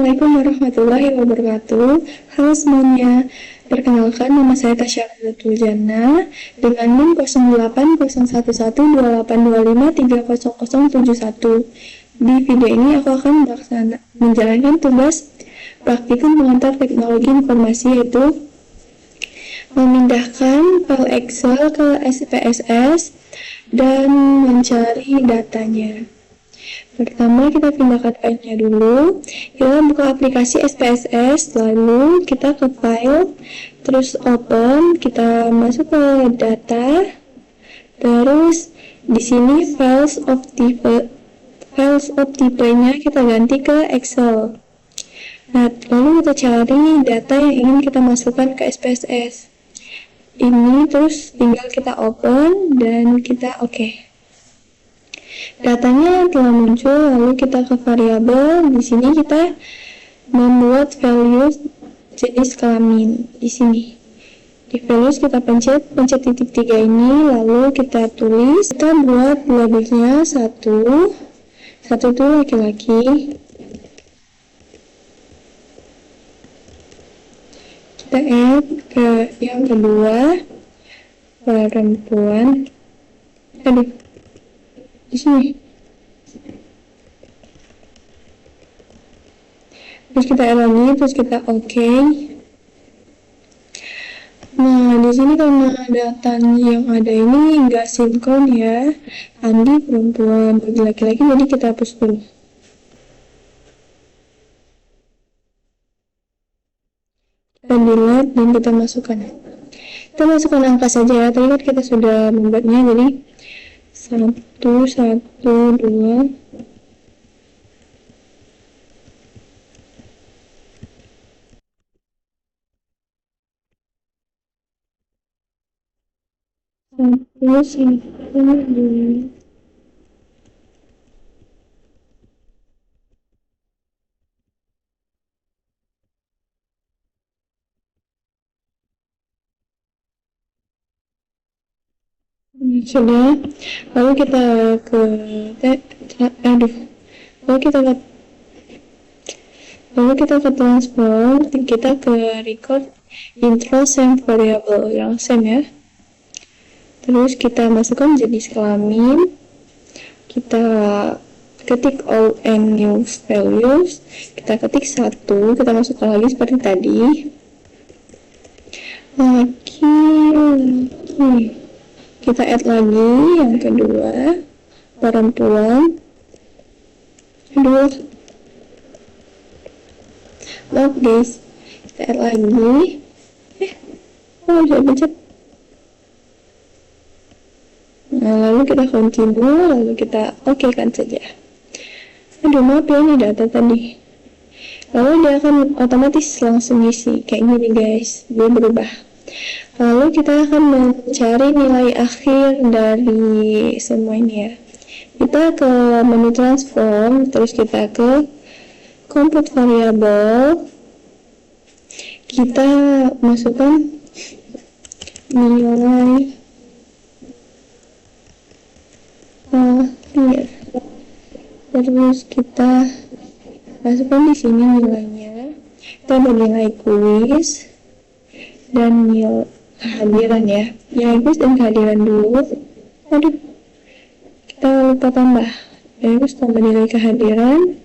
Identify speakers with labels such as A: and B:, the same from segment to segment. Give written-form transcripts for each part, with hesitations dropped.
A: Assalamualaikum warahmatullahi wabarakatuh. Halo semuanya, perkenalkan nama saya Tasya Fidatul Jannah dengan NIM 08011282530071. Di video ini aku akan menjalankan tugas praktikum pengantar teknologi informasi, yaitu memindahkan file Excel ke SPSS dan mencari datanya. Pertama, kita pindahkan filenya dulu. Kita buka aplikasi SPSS, lalu kita ke file, terus open, kita masuk ke data, terus di sini files of type-nya kita ganti ke Excel. Nah, lalu kita cari data yang ingin kita masukkan ke SPSS. Ini terus tinggal kita open dan kita oke. Datanya telah muncul, lalu kita ke variabel. Di sini kita membuat values jenis kelamin. Di sini di values kita pencet titik 3 ini, lalu kita tulis, kita buat labelnya satu itu laki-laki, kita add ke yang kedua perempuan. Di sini. Terus kita add lagi, terus kita oke. Nah, di sini karena datanya yang ada ini enggak sinkron ya. Andi perempuan, bagi laki-laki, jadi kita hapus dulu. Kita delete dan kita masukkan. Kita masukkan angka saja ya. Tadi kan kita sudah membuatnya, jadi 1, 2 sudah. Lalu kita ke transform, kita ke record intro same variable yang same ya. Terus kita masukkan jenis kelamin, kita ketik all and new values, kita ketik 1, kita masukkan lagi seperti tadi, laki, kita add lagi yang kedua perempuan, maaf guys, kita add lagi, bisa pencet. Nah, lalu kita continue, lalu kita oke kan saja. Aduh, maaf ya, ini data tadi. Lalu dia akan otomatis langsung isi kayak gini guys, dia berubah. Lalu kita akan mencari nilai akhir dari semua ini ya. Kita ke menu transform, terus kita ke compute variable, kita masukkan nilai terus kita masukkan di sini nilainya. Kita ada nilai kuis dan nilai kehadiran ya. Nilai kuis dan kehadiran dulu. Aduh, kita lupa tambah. Nilai kuis tambah nilai kehadiran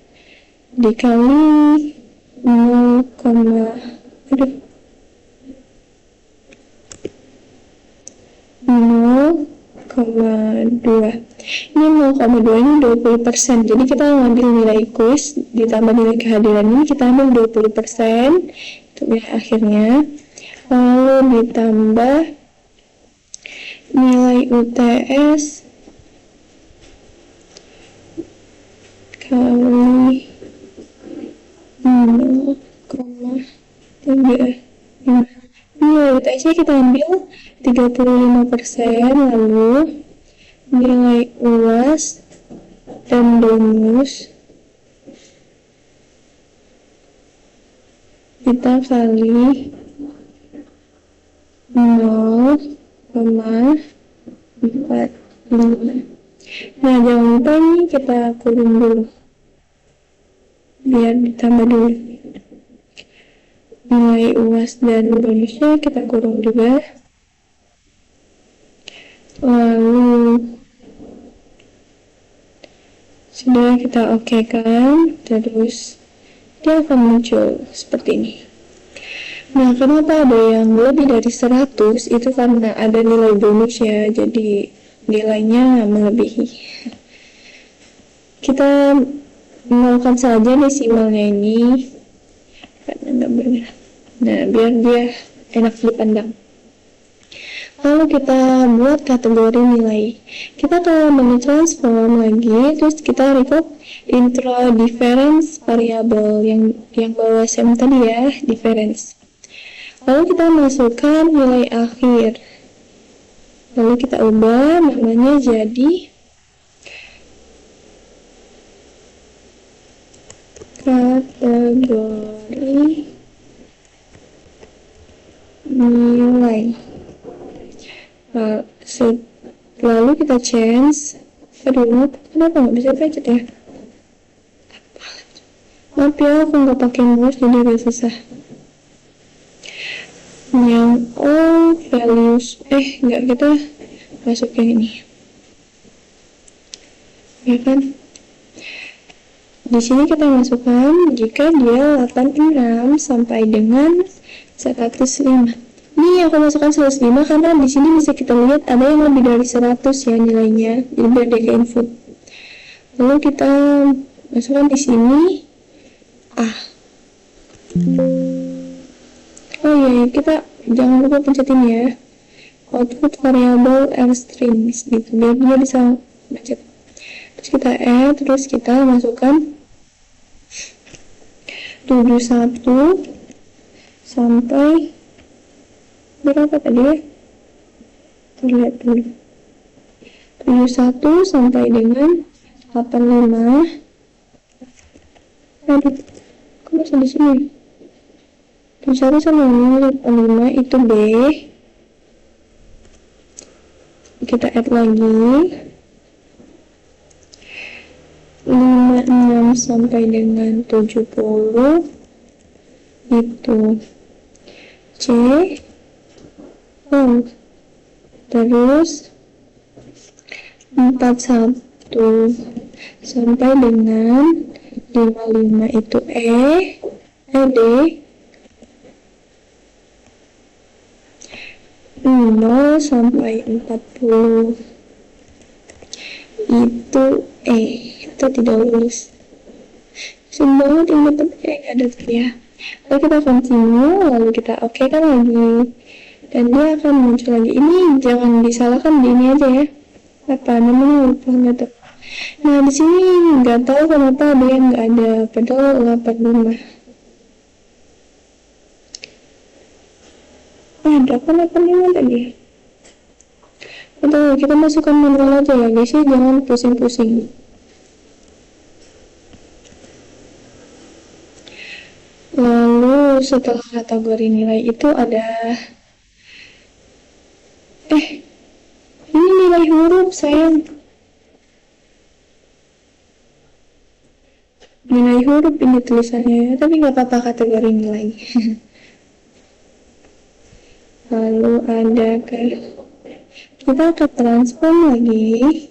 A: dikali 0,2. Ini 0,2 ini 20%. Jadi kita ngambil nilai kuis ditambah nilai kehadiran ini, kita ambil 20% untuk nilai akhirnya. Lalu ditambah nilai UTS kali 0,35. Nilai UTS-nya kita ambil 35%, lalu nilai UAS dan bonus kita kali 0,45. Nah, jangan lupa ini kita kurung dulu biar ditambah dulu. nilai UAS dan bonusnya kita kurung juga. Lalu sudah kita oke kan, terus dia akan muncul seperti ini. Nah, kenapa ada yang lebih dari 100? Itu karena ada nilai bonus ya, jadi nilainya melebihi. Kita nolkan saja desimalnya ini karena nggak benar. Nah, biar dia enak dipandang. Lalu kita buat kategori nilai. Kita ke menu transform lagi, terus kita record intro difference variable yang bawah sem tadi ya, difference. Lalu kita masukkan nilai akhir. Lalu kita ubah namanya jadi kategori nilai. Lalu kita change. Aduh, kenapa nggak bisa pencet ya? Maaf ya, aku nggak pakai mouse jadi agak susah. Yang all values, nggak, kita masukin ini. Ya kan? Di sini kita masukkan jika dia 86 sampai dengan 105. Ini aku masukkan 105 karena di sini bisa kita lihat ada yang lebih dari 100 ya nilainya, jadi biar dia ke input. Lalu kita masukkan di sini A. Oh iya, kita jangan lupa pencet ini ya, output variable rstrings gitu, biar dia bisa baca. Terus kita add, terus kita masukkan 71 sampai berapa tadi ya? Lihat dulu. 71 sampai dengan 85. Aduh, kok bisa di sini? 71 sampai dengan 85 itu B. Kita add lagi. 56 sampai dengan 70 itu C. Terus 41 sampai dengan 55 itu D. 0 sampai 40 itu itu tidak lulus. Semua yang dapat ada tuh ya. Lalu kita continue, lalu kita oke kan lagi, dan dia akan muncul lagi. Ini jangan disalahkan di ini aja ya, apa namanya, lupa nggak tahu. Nah di sini nggak tahu kenapa dia nggak ada, padahal 85 ada kan 85 tadi. Atau kita masukkan manual aja ya guys ya, jangan pusing-pusing. Lalu setelah kategori nilai itu ada ini nilai huruf sayang, nilai huruf ini tulisannya, tapi nggak apa-apa kategori nilai. Lalu ada kita ke transform lagi,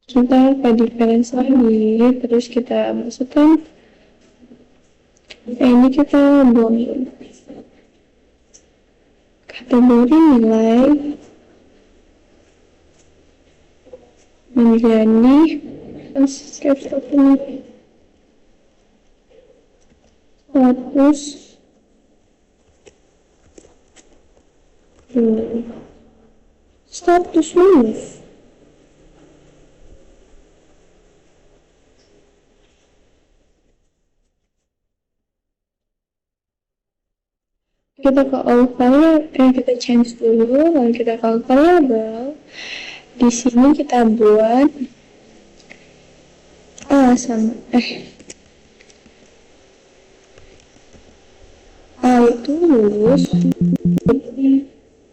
A: kita ke difference lagi, terus kita masukkan ini kita buang kategori nilai menjadi 100 status lulus. Kita ke all variable, kita change dulu, lalu kita ke all variable. Di sini kita buat A sama A itu lulus.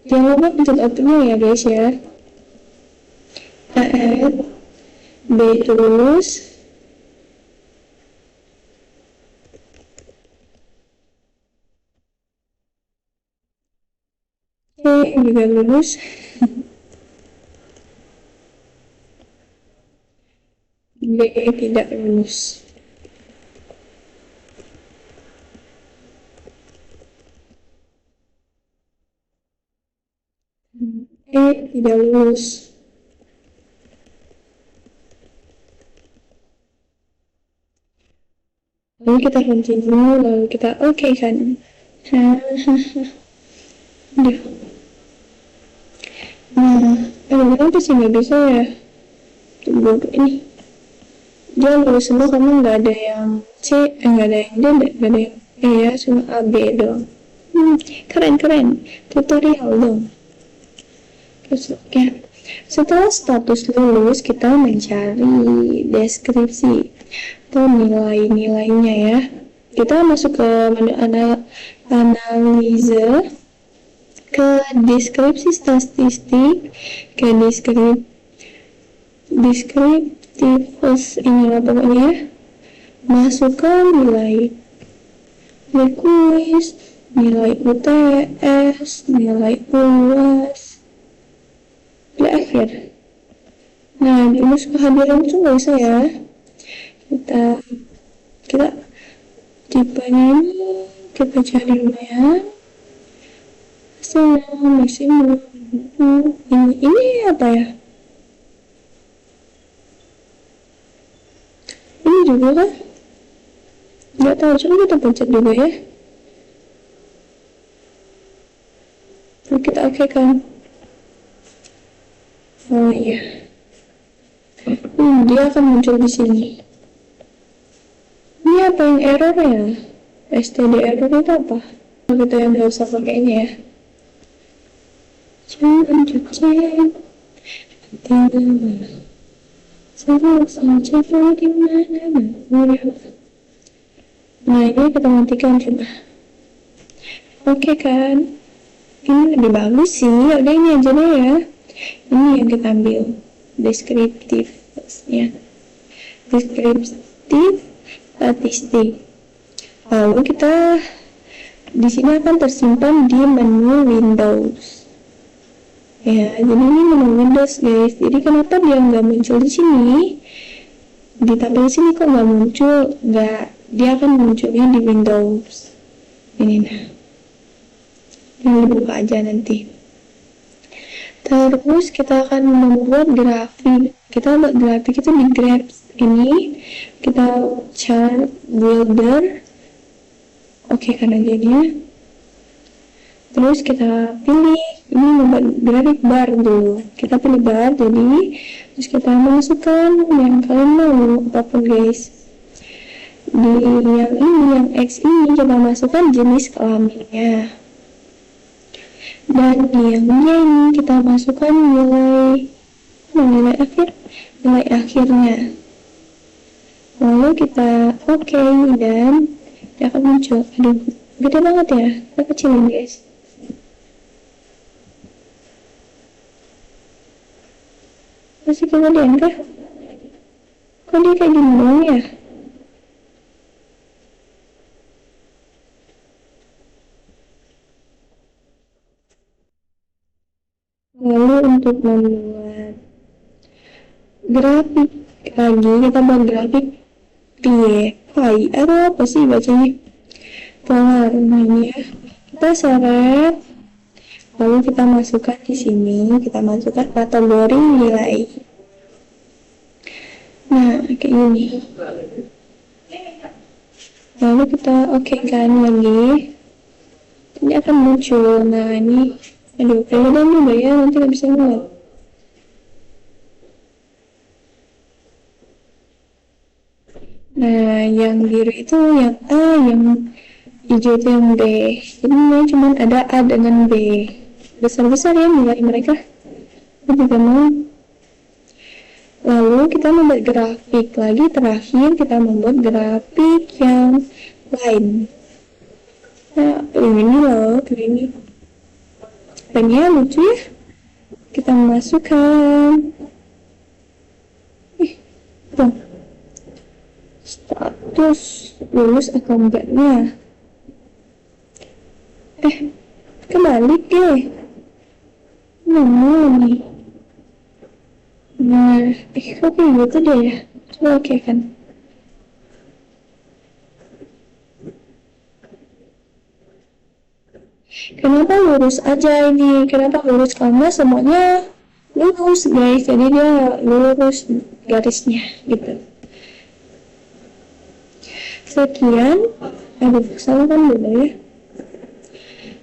A: Jangan lupa pencet outputnya ya guys ya. Add B itu lulus. juga lulus. B tidak lulus. E tidak lulus. Lalu kita continue, lalu kita oke kan. Udah. Nah, kenapa sih nggak bisa ya? Tunggu ini. Dia lulus semua, kamu nggak ada yang C, nggak ada yang D, nggak ada yang E ya, cuma A, B dong. Keren. Tutorial dong. Terus, oke. Setelah status lulus, kita mencari deskripsi atau nilai-nilainya ya. Kita masuk ke menu analisa, ke deskripsi statistik, ke deskriptifus inilah pokoknya. Masukkan nilai kuis, nilai UTS, nilai UAS di akhir. Nah, di rumus kehadiran itu nggak bisa ya. Kita tipenya ini kita cari lumayan. Hasilnya maksimum. Ini apa ya? Ini juga kan? Nggak tahu, coba kita pencet juga ya. Lalu kita oke kan? Oh iya. Dia akan muncul di sini. Ini apa yang error ya? STD error itu apa? Kita yang nggak usah pakai ini ya. Jangan cek. Selalu saja di mana. Nah, ini kita matikan coba. Oke kan? Ini lebih bagus sih. Udah ini aja deh ya. Ini yang kita ambil deskriptifnya. Deskriptif statistik. Lalu kita di sini akan tersimpan di menu Windows. Ya, jadi ini menu Windows guys. Jadi kenapa dia nggak muncul di sini? Di tabel sini kok nggak muncul? Nggak, dia akan munculnya di Windows. Ini nah. Ini dibuka aja nanti. Terus kita akan membuat grafik. Kita buat grafik itu di Graph ini. Kita chart builder. Oke, karena jadinya. Terus kita pilih ini membuat grafik bar dulu. Kita pilih bar, jadi terus kita masukkan yang kalian mau apapun guys. Di yang ini, yang X ini kita masukkan jenis kelaminnya. Dan yang ini kita masukkan nilai akhirnya. Lalu kita oke, dan dia akan muncul. Aduh, gede banget ya. Kita kecilin guys. Masih kemudian kah? Kok dia kayak gini doang ya? Lalu untuk membuat grafik lagi, kita buat grafik pie atau apa sih bacanya? Polar. Nah ini ya, kita seret. Lalu kita masukkan di sini, kita masukkan kategori nilai. Nah, kayak gini. Lalu kita oke kan lagi. Ini akan muncul. Nah, ini aduh, pelan juga ya, nanti nggak bisa ngeliat. Nah, yang biru itu yang A, yang hijau itu yang B. Jadi ini cuma ada A dengan B. Besar-besar ya nilai mereka. Aku juga mau. Lalu kita membuat grafik lagi. Terakhir kita membuat grafik yang lain. Nah, ini loh, ini. Pengen lucu ya. Kita masukkan. Tuh. Status lulus atau enggaknya. Kebalik deh. Nah, nih. Nah, kok kayak gitu deh ya? Coba oke kan? Kenapa lurus aja ini? Kenapa lurus? Karena semuanya lurus guys, jadi dia lurus garisnya gitu. Sekian, aduh salah kan dulu ya.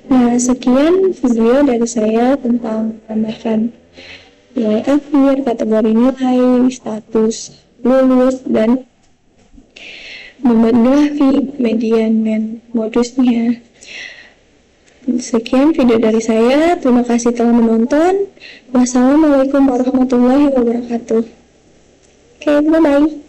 A: Nah, sekian video dari saya tentang menambahkan nilai akhir, kategori nilai, status lulus, dan membuat grafik, median, dan modusnya. Sekian video dari saya. Terima kasih telah menonton. Wassalamualaikum warahmatullahi wabarakatuh. Oke, bye-bye.